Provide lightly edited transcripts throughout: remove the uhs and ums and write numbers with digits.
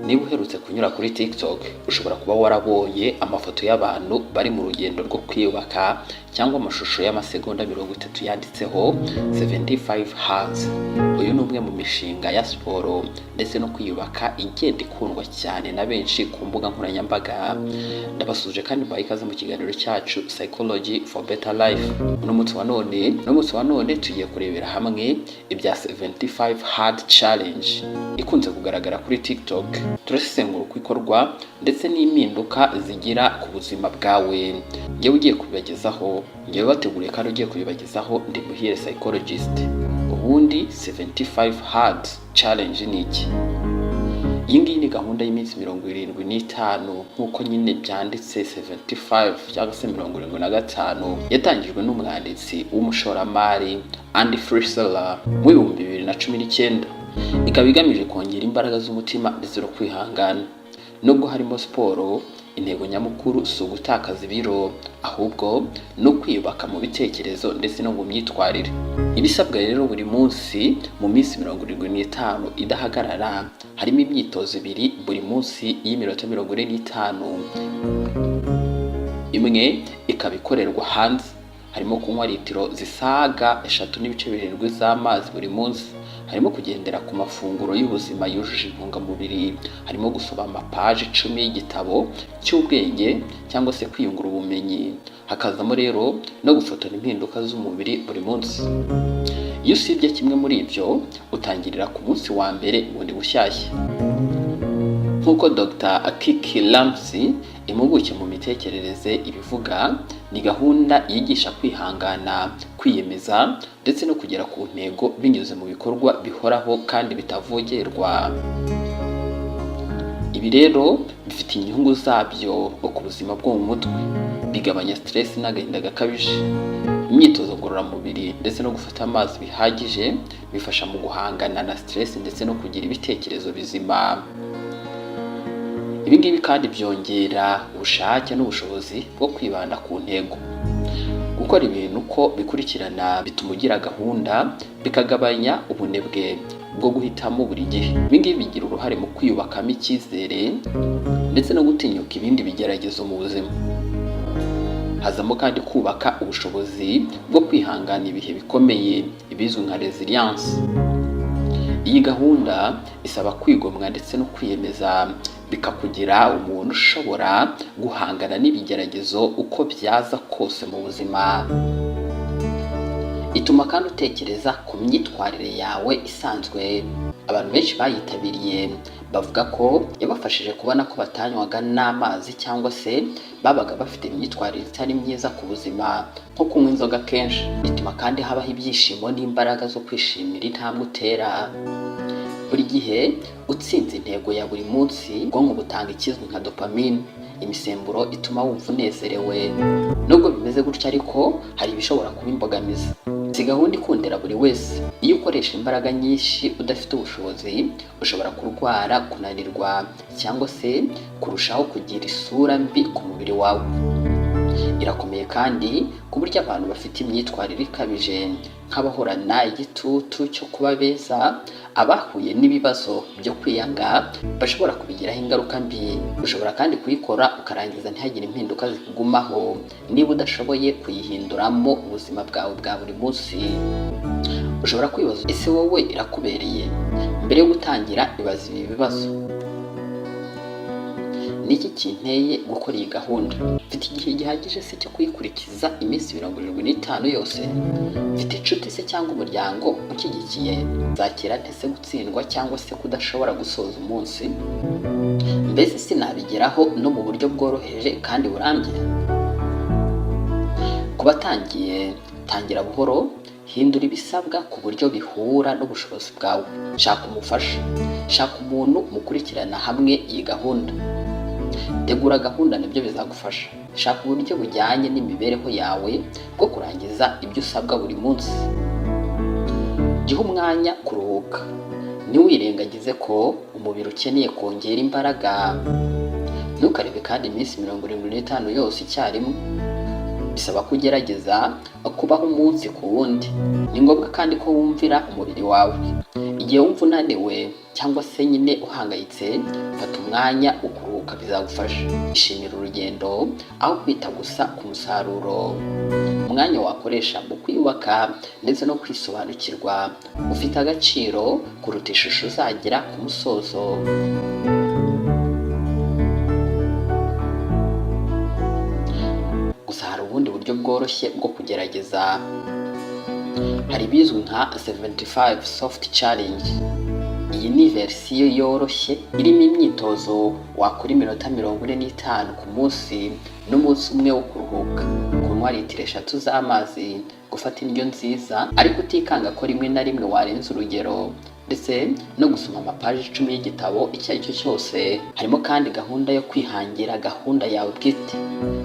niba uherutse kunyura kuri TikTok ushobora kuba warabonye amafoto y'abantu bari mu rugendo rwo kwiyubaka cyangwa amashusho y'amasegonda 30 yanditseho 75 Hard. Uyu ni umwe mu mishinga ya siporo ndetse no kwiyubaka igenda ikundwa cyane na benshi ku mbuga nkoranyambaga. Ndabasuje kandi mbaye ikaze mu kiganiro cyacu Psychology for Better Life. N'umunsi wa none tugiye kurebera hamwe ibya 75 Hard Challenge ikunze kugaragara kuri TikTok. Turasesengura uko ikorwa ndetse n'impinduka zigira ku buzima bwawe. Ngewe ugiye kubibagezaho, ngewe wateguriye kandi ugiye kubibagezaho ndi Muhire Psychologist. Ubundi 75 Hard Challenge ni iki? Iyi ngiyi ni gahunda y'iminsi 75 nk'uko nyine byanditse 75 cyangwa se 75 yatangijwe n'umwanditsi w'umushoramari Andy Frisella mu 2019. Ikaba igamije kongera imbaraga z'umutima ndetse no kwihangana. Nubwo harimo siporo, intego nyamukuru si ugutakaza ibiro, ahubwo no kwiyubaka mu bitekerezo ndetse no mu myitwarire. Ibisabwa rero buri munsi mu minsi 75 idahagarara, harimo imyitozo 2 buri munsi y'iminota 45. Imwe ikaba ikorerwa hanze, harimo kunywa litiro zisaga 3.7 z'amazi buri munsi, harimo kugendera ku mafunguro y'ubuzima yujuje intungamubiri, harimo gusoma amapaji 10 y'igitabo cy'ubwenge cyangwa se kwiyungura ubumenyi, hakazamo rero no gufotora impinduka z'umubiri buri munsi. Iyo usibye kimwe muri ibyo utangirira ku munsi wa mbere bundi bushyashya. Nk'uko Dr. Kiki Ramsey, impuguke mu mitekerereze, ibivuga, ni gahunda yigisha kwihangana, kwiyemeza ndetse no kugera ku ntego binyuze mu bikorwa bihoraho kandi bitavogerwa. Ibi rero bifite inyungu zabyo ku buzima bwo mu mutwe, bigabanya stress n'agahinda gakabije. Imyitozo ngororamubiri ndetse no gufata amazi bihagije bifasha mu guhangana na stress ndetse no kugira ibitekerezo bizima. Ibi ngibi kandi byongera ubushake n'ubushobozi bwo kwibanda ku ntego. Gukora ibintu uko bikurikirana bituma ugira gahunda, bikagabanya ubunebwe bwo guhitamo buri gihe. Ibi ngibi bigira uruhare mu kwiyubakamo icyizere ndetse no gutinyuka ibindi bigeragezo mu buzima. Hazamo kandi kubaka ubushobozi bwo kwihangana ibihe bikomeye, ibizwi nka resilience. Iyi gahunda isaba kwigomwa ndetse no kwiyemeza, bikakugira umuntu ushobora guhangana n'ibigeragezo uko byaza kose mu buzima. Ituma kandi utekereza ku myitwarire yawe isanzwe. Abantu benshi bayitabiriye bavuga ko yabafashije kubona ko batanywaga n'amazi cyangwa se babaga bafite imyitwarire itari myiza ku buzima, nko kunywa inzoga kenshi. Bituma kandi habaho ibyishimo n'imbaraga zo kwishimira intambwe utera. Buri gihe utsinze intego ya buri munsi, ubwonko butanga ikizwi nka dopamine, imisemburo ituma wumva unezerewe. Nubwo bimeze gutya ariko hari ibishobora kuba imbogamizi. Si gahunda ikundira buri wese. Iyo ukoresha imbaraga nyinshi udafite ubushobozi, ushobora kurwara, kunanirwa cyangwa se kurushaho kugira isura mbi ku mubiri wawe. Irakomeye kandi ku buryo abantu bafite imyitwarire ikabije, nk'abahorana igitutu cyo kuba beza, abahuye n'ibibazo byo kwiyanga, bashobora kubigiraho ingaruka mbi. Ushobora kandi kuyikora ukarangiza ntihagire impinduka zikugumaho niba udashoboye kuyihinduramo ubuzima bwawe bwa buri munsi. Ushobora kwibaza, ese wowe irakubereye? Mbere yo gutangira ibaza ibi bibazo: niki kinteye gukora iyi gahunda? Mfite igihe gihagije se cyo kuyikurikiza iminsi 75 yose? Mfite inshuti se cyangwa umuryango ushyigikiye? Nzakira ntese gutsindwa cyangwa se kudashobora gusoza umunsi? Mbese sinabigeraho no mu buryo bworoheje kandi burambye? Kubatangiye, tangira buhoro, hindura ibisabwa ku buryo bihura n'ubushobozi bwawe. Shaka umufasha, shaka umuntu mukurikirana hamwe iyi gahunda. Tegura gahunda nabyo bizagufasha. Shaka uburyo bujyanye n'imibereho yawe bwo kurangiza ibyo usabwa buri munsi. Giha umwanya kuruhuka. Ntiwirengagize ko umubiri ukeneye kongera imbaraga. Ntukarebe kandi iminsi 75 yose icyarimwe. Bisaba kugerageza kubaho umunsi ku wundi. Ni ngombwa kandi ko wumvira umubiri wawe. Igihe wumva unaniwe cyangwa se nyine uhangayitse, fata umwanya wo kuruhuka bizagufasha. Ishimira urugendo aho kwita gusa ku musaruro. Umwanya wakoresha mu kwiyubaka ndetse no kwisobanukirwa ufite agaciro kuruta ishusho uzagira ku musozo. Gusa hari ubundi buryo bworoshye bwo kugerageza. Hari ibizwi nka 75 soft challenge. Iyi ni versiyo yoroshye irimo imyitozo wakora iminota 45 ku munsi n'umunsi umwe wo kuruhuka. Kunywa litiro 3 z'amazi, gufata indyo nziza ariko utikanga ko rimwe na rimwe warenza urugero, ndetse no gusoma amapaji 10 y'igitabo icyo ari cyo cyose. Harimo kandi gahunda yo kwihangira gahunda yawe bwite.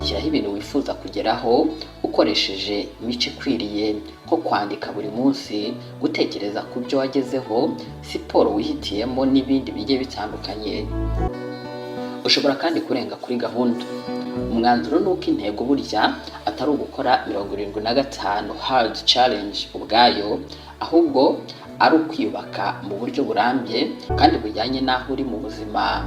Shyiraho ibintu wifuza kugeraho ukoresheje imico ikwiriye, nko kwandika buri munsi, gutekereza ku byo wagezeho, siporo wihitiyemo n'ibindi bigiye bitandukanye. Ushobora kandi kurenga kuri gahunda. Umwanzuro ni uko intego burya atari ugukora 75 hard challenge ubwayo, ahubwo ari ukwiyubaka mu buryo burambye kandi bujyanye n'aho uri mu buzima.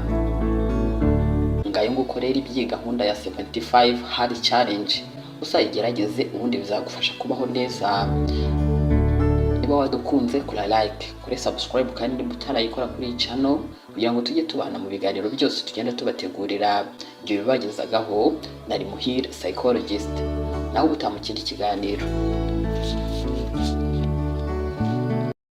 Ngayo nguko rero iby'iyi gahunda ya 75 hard challenge, uzayigerageze ubundi bizagufasha kubaho neza. Niba wadukunze kora like, kuri subscribe kandi niba utarayikora kuri iyi channel kugira ngo tujye tubana mu biganiro byose tugenda tubategurira. Ibyo bibagezagaho nari Muhire Psychologist, naho ubutamukira ikiganiro.